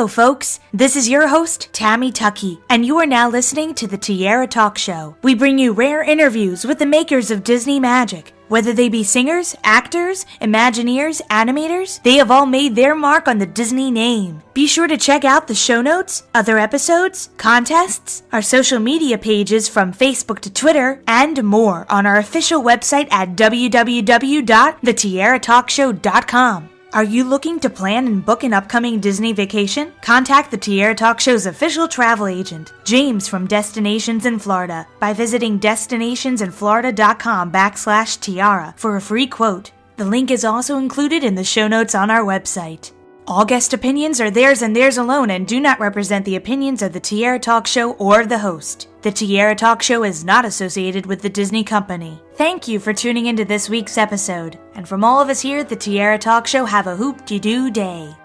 Hello, folks. This is your host, Tammy Tuckey, and you are now listening to the Tiara Talk Show. We bring you rare interviews with the makers of Disney magic. Whether they be singers, actors, Imagineers, animators, they have all made their mark on the Disney name. Be sure to check out the show notes, other episodes, contests, our social media pages from Facebook to Twitter, and more on our official website at www.thetiaratalkshow.com. Are you looking to plan and book an upcoming Disney vacation? Contact the Tiara Talk Show's official travel agent, James from Destinations in Florida, by visiting destinationsinflorida.com/tiara for a free quote. The link is also included in the show notes on our website. All guest opinions are theirs and theirs alone and do not represent the opinions of the Tiara Talk Show or the host. The Tiara Talk Show is not associated with the Disney Company. Thank you for tuning into this week's episode. And from all of us here at the Tiara Talk Show, have a hoop-de-doo day.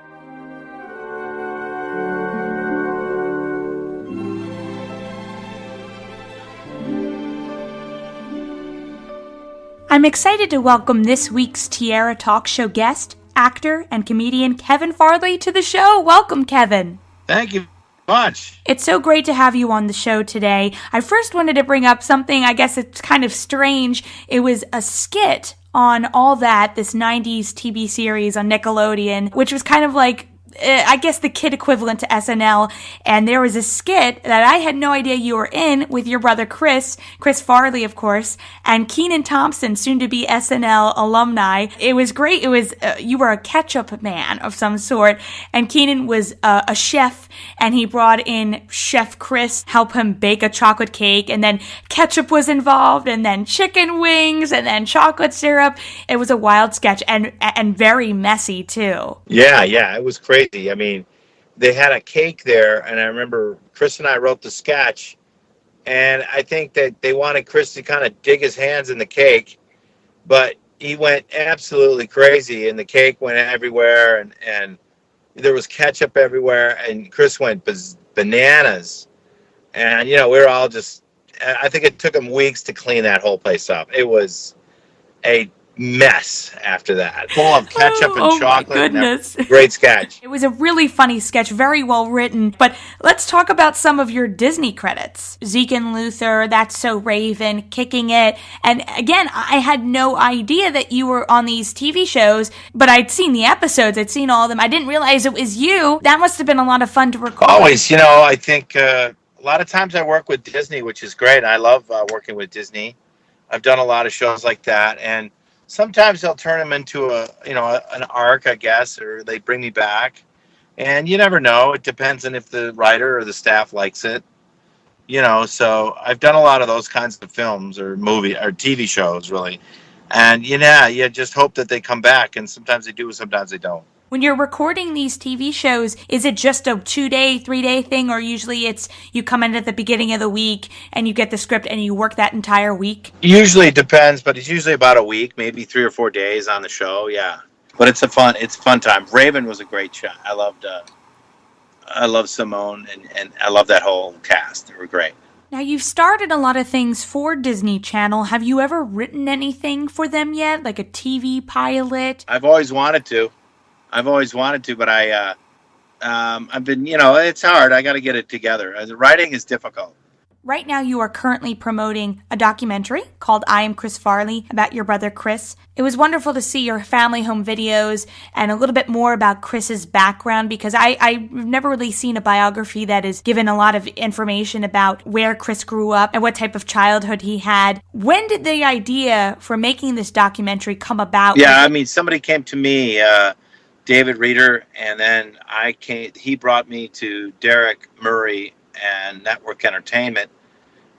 I'm excited to welcome this week's Tiara Talk Show guest, actor and comedian Kevin Farley, to the show. Welcome, Kevin. Thank you much. It's so great to have you on the show today. I first wanted to bring up something, I guess it's kind of strange. It was a skit on All That, this 90s TV series on Nickelodeon, which was kind of like, I guess the kid equivalent to SNL, and there was a skit that I had no idea you were in with your brother Chris Farley, of course, and Kenan Thompson, soon to be SNL alumni. It was great. It was, you were a ketchup man of some sort, and Kenan was a chef, and he brought in Chef Chris, help him bake a chocolate cake, and then ketchup was involved, and then chicken wings, and then chocolate syrup. It was a wild sketch, and very messy, too. Yeah, it was crazy. I mean, they had a cake there, and I remember Chris and I wrote the sketch, and I think that they wanted Chris to kind of dig his hands in the cake, but he went absolutely crazy, and the cake went everywhere, and there was ketchup everywhere, and Chris went bananas, and, we were all just, I think it took him weeks to clean that whole place up. It was a mess after that, full of ketchup and chocolate. My goodness. Great sketch. It was a really funny sketch, very well written. But let's talk about some of your Disney credits. Zeke and Luther, That's So Raven, Kicking It. And again, I had no idea that you were on these TV shows, but I'd seen the episodes, I'd seen all of them. I didn't realize it was you. That must have been a lot of fun to record. Always, I think a lot of times I work with Disney, which is great. I love working with Disney. I've done a lot of shows like that, and sometimes they'll turn them into an arc, I guess, or they bring me back. And you never know. It depends on if the writer or the staff likes it. So I've done a lot of those kinds of films or movie or TV shows, really. And, you just hope that they come back. And sometimes they do, sometimes they don't. When you're recording these TV shows, is it just a 2-day, 3-day thing, or usually it's you come in at the beginning of the week and you get the script and you work that entire week? Usually it depends, but it's usually about a week, maybe 3 or 4 days on the show, yeah. But it's a fun time. Raven was a great show. I loved Simone, and I love that whole cast. They were great. Now, you've started a lot of things for Disney Channel. Have you ever written anything for them yet, like a TV pilot? I've always wanted to, but I've been, it's hard. I got to get it together. Writing is difficult. Right now, you are currently promoting a documentary called Am Chris Farley about your brother Chris. It was wonderful to see your family home videos and a little bit more about Chris's background, because I've never really seen a biography that has given a lot of information about where Chris grew up and what type of childhood he had. When did the idea for making this documentary come about? Yeah, somebody came to me, David Reeder, and then he brought me to Derek Murray and Network Entertainment,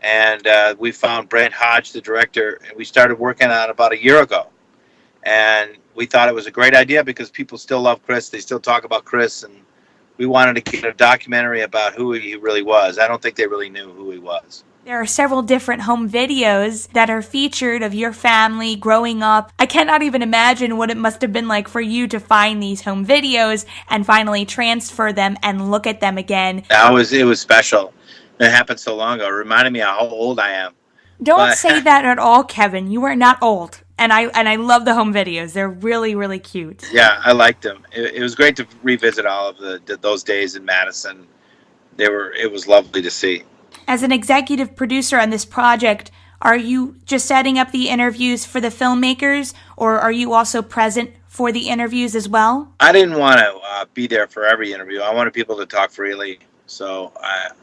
and we found Brent Hodge, the director, and we started working on it about a year ago. And we thought it was a great idea because people still love Chris. They still talk about Chris, and we wanted to get a documentary about who he really was. I don't think they really knew who he was. There are several different home videos that are featured of your family growing up. I cannot even imagine what it must have been like for you to find these home videos and finally transfer them and look at them again. It was special. It happened so long ago. It reminded me how old I am. Don't say that at all, Kevin. You are not old. And I love the home videos. They're really, really cute. Yeah, I liked them. It was great to revisit all of those days in Madison. It was lovely to see. As an executive producer on this project, are you just setting up the interviews for the filmmakers, or are you also present for the interviews as well? I didn't want to be there for every interview. I wanted people to talk freely. So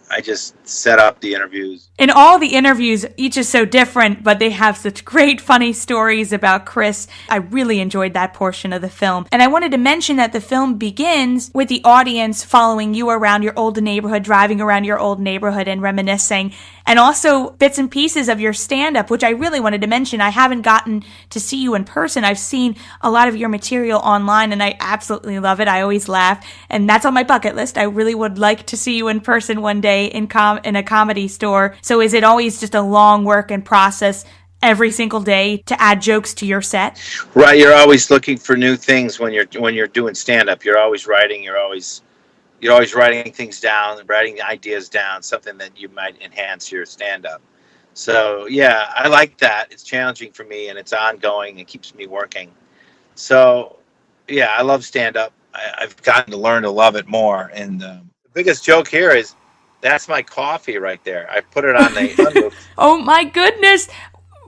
I just set up the interviews. In all the interviews, each is so different, but they have such great funny stories about Chris. I really enjoyed that portion of the film. And I wanted to mention that the film begins with the audience following you around your old neighborhood, driving around your old neighborhood and reminiscing. And also bits and pieces of your stand-up, which I really wanted to mention. I haven't gotten to see you in person. I've seen a lot of your material online, and I absolutely love it. I always laugh, and that's on my bucket list. I really would like to see you in person one day in a comedy store. So is it always just a long work and process every single day to add jokes to your set? Right, you're always looking for new things when you're doing stand-up. You're always writing. You're always writing things down, writing ideas down, something that you might enhance your stand-up. So yeah, I like that. It's challenging for me, and it's ongoing. It keeps me working. So yeah, I love stand-up. I've gotten to learn to love it more. And the biggest joke here is that's my coffee right there. I put it on the sunroof. Oh my goodness.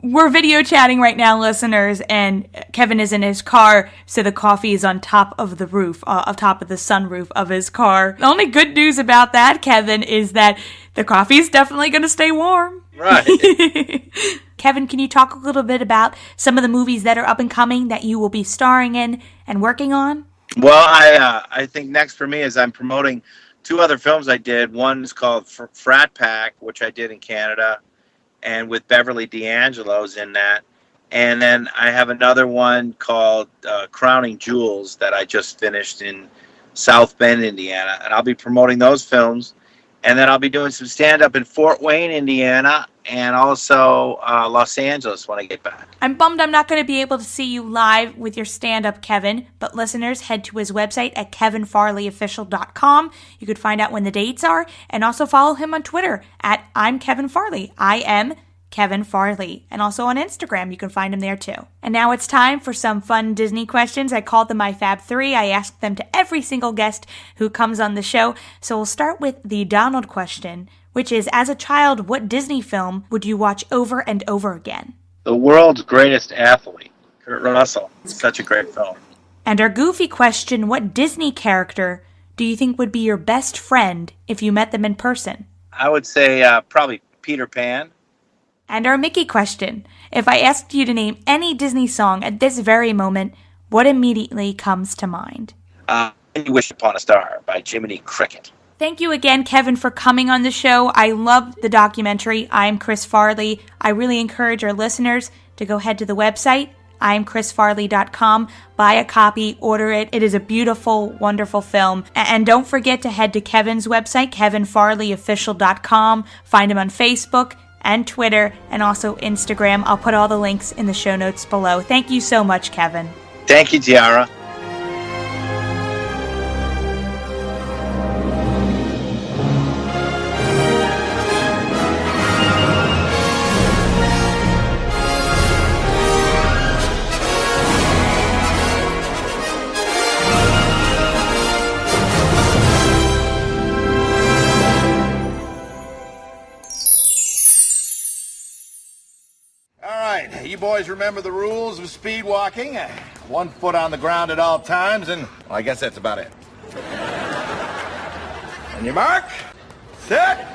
We're video chatting right now, listeners, and Kevin is in his car, so the coffee is on top of the roof, on top of the sunroof of his car. The only good news about that, Kevin, is that the coffee is definitely going to stay warm. Right. Kevin, can you talk a little bit about some of the movies that are up and coming that you will be starring in and working on? Well, I think next for me is I'm promoting 2 other films I did. One is called Frat Pack, which I did in Canada, and with Beverly D'Angelo's in that. And then I have another one called Crowning Jewels that I just finished in South Bend, Indiana. And I'll be promoting those films. And then I'll be doing some stand-up in Fort Wayne, Indiana, and also Los Angeles when I get back. I'm bummed I'm not going to be able to see you live with your stand-up, Kevin, but listeners, head to his website at kevinfarleyofficial.com. You could find out when the dates are, and also follow him on Twitter at I'm Kevin Farley. I am Kevin Farley. And also on Instagram, you can find him there too. And now it's time for some fun Disney questions. I called them my Fab 3. I asked them to every single guest who comes on the show. So we'll start with the Donald question, which is, as a child, what Disney film would you watch over and over again? The World's Greatest Athlete, Kurt Russell. It's such a great film. And our Goofy question, what Disney character do you think would be your best friend if you met them in person? I would say probably Peter Pan. And our Mickey question, if I asked you to name any Disney song at this very moment, what immediately comes to mind? You Wish Upon a Star by Jiminy Cricket. Thank you again, Kevin, for coming on the show. I love the documentary, I'm Chris Farley. I really encourage our listeners to go head to the website, I'mChrisFarley.com, buy a copy, order it. It is a beautiful, wonderful film. And don't forget to head to Kevin's website, KevinFarleyOfficial.com. Find him on Facebook and Twitter and also Instagram. I'll put all the links in the show notes below. Thank you so much, Kevin. Thank you, Tiara. You boys remember the rules of speed walking? 1 foot on the ground at all times, and well, I guess that's about it. On your mark, set,